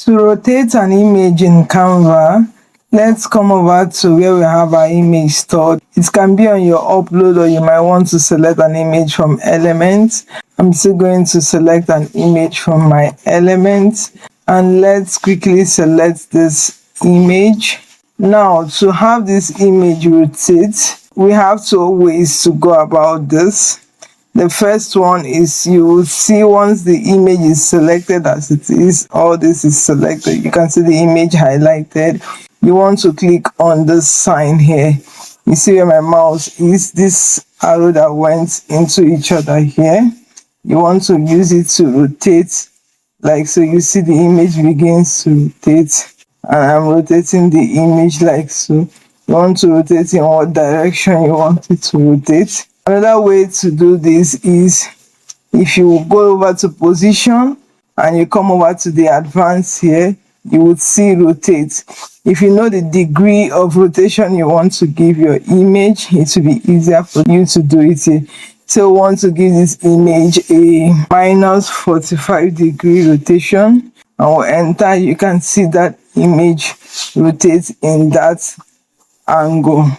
To rotate an image in Canva, let's come over to where we have our image stored. It can be on your upload, or you might want to select an image from Elements. I'm still going to select an image from my Elements, and let's quickly select this image. Now, to have this image rotate, we have two ways to go about this. The first one is, you will see once the image is selected as it is, all this is selected, you can see the image highlighted. You want to click on this sign here. You see where my mouse is, this arrow that went into each other here. You want to use it to rotate, like so. You see the image begins to rotate, and I'm rotating the image like so. You want to rotate in what direction you want it to rotate. Another way to do this is, if you go over to position and you come over to the advanced here, you would see rotate. If you know the degree of rotation you want to give your image, it will be easier for you to do it here. So we want to give this image a -45-degree rotation, and we'll enter. You can see that image rotates in that angle.